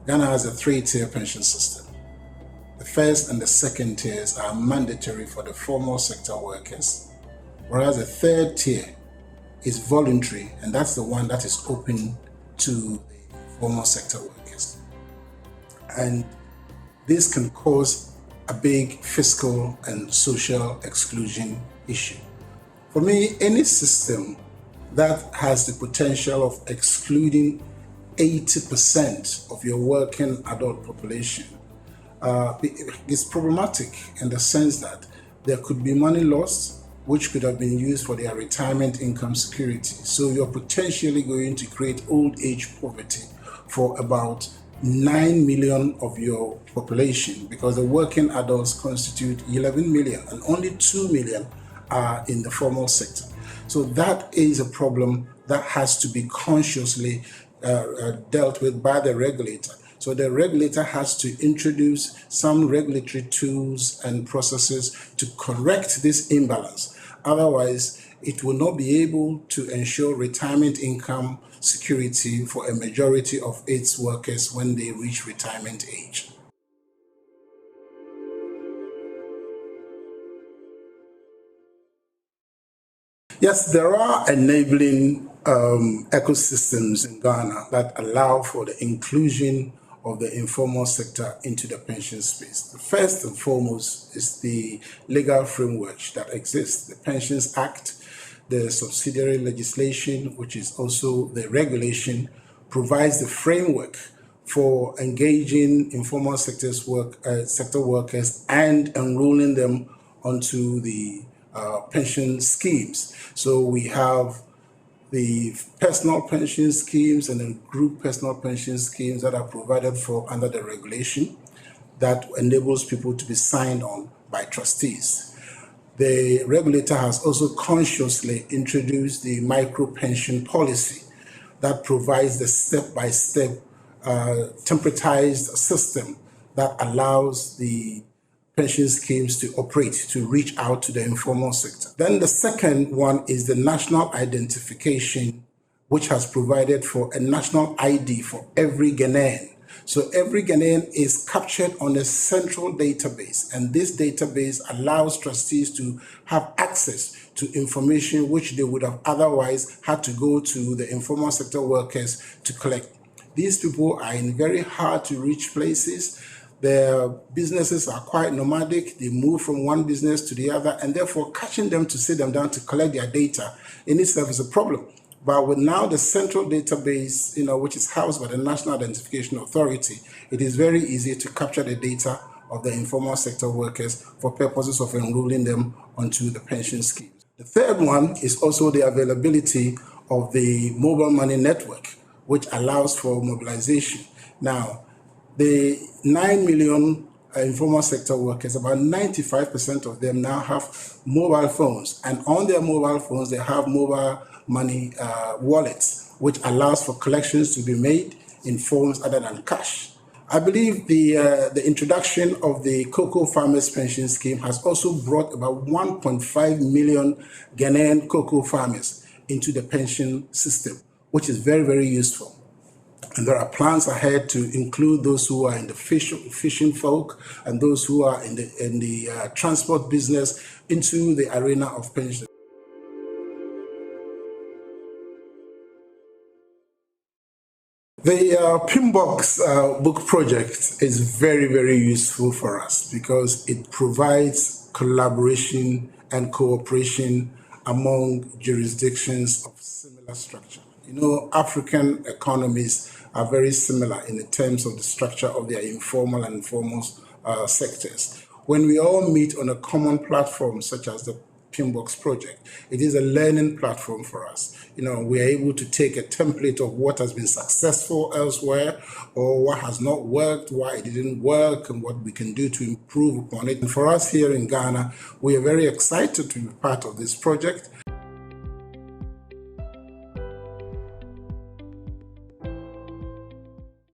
Ghana has a three-tier pension system. The first and the second tiers are mandatory for the formal sector workers, whereas the third tier is voluntary, and that's the one that is open to the formal sector workers. And this can cause a big fiscal and social exclusion issue. For me, any system that has the potential of excluding 80% of your working adult population is problematic in the sense that there could be money lost, which could have been used for their retirement income security. So you're potentially going to create old age poverty for about 9 million of your population, because the working adults constitute 11 million and only 2 million are in the formal sector. So that is a problem that has to be consciously dealt with by the regulator. So the regulator has to introduce some regulatory tools and processes to correct this imbalance. Otherwise, it will not be able to ensure retirement income security for a majority of its workers when they reach retirement age. Yes, there are enabling ecosystems in Ghana that allow for the inclusion of the informal sector into the pension space. The first and foremost is the legal framework that exists. The Pensions Act, the subsidiary legislation, which is also the regulation, provides the framework for engaging informal sector workers and enrolling them onto the pension schemes. So we have the personal pension schemes and the group personal pension schemes that are provided for under the regulation that enables people to be signed on by trustees. The regulator has also consciously introduced the micro pension policy that provides the step-by-step templatized system that allows the pension schemes to operate, to reach out to the informal sector. Then the second one is the national identification, which has provided for a national ID for every Ghanaian. So every Ghanaian is captured on a central database, and this database allows trustees to have access to information which they would have otherwise had to go to the informal sector workers to collect. These people are in very hard to reach places. Their businesses are quite nomadic. They move from one business to the other, and therefore catching them to sit them down to collect their data in itself is a problem. But with now the central database, which is housed by the National Identification Authority, it is very easy to capture the data of the informal sector workers for purposes of enrolling them onto the pension scheme. The third one is also the availability of the mobile money network, which allows for mobilization. Now, the 9 million informal sector workers, about 95% of them now have mobile phones. And on their mobile phones, they have mobile money wallets, which allows for collections to be made in forms other than cash. I believe the introduction of the cocoa farmers pension scheme has also brought about 1.5 million Ghanaian cocoa farmers into the pension system, which is very, very useful. And there are plans ahead to include those who are in the fishing folk and those who are in the transport business into the arena of pension. The pinBox book project is very, very useful for us because it provides collaboration and cooperation among jurisdictions of similar structure. African economies are very similar in the terms of the structure of their informal and formal sectors. When we all meet on a common platform such as the pinBox project, it is a learning platform for us. We are able to take a template of what has been successful elsewhere or what has not worked, why it didn't work, and what we can do to improve upon it. And for us here in Ghana, we are very excited to be part of this project.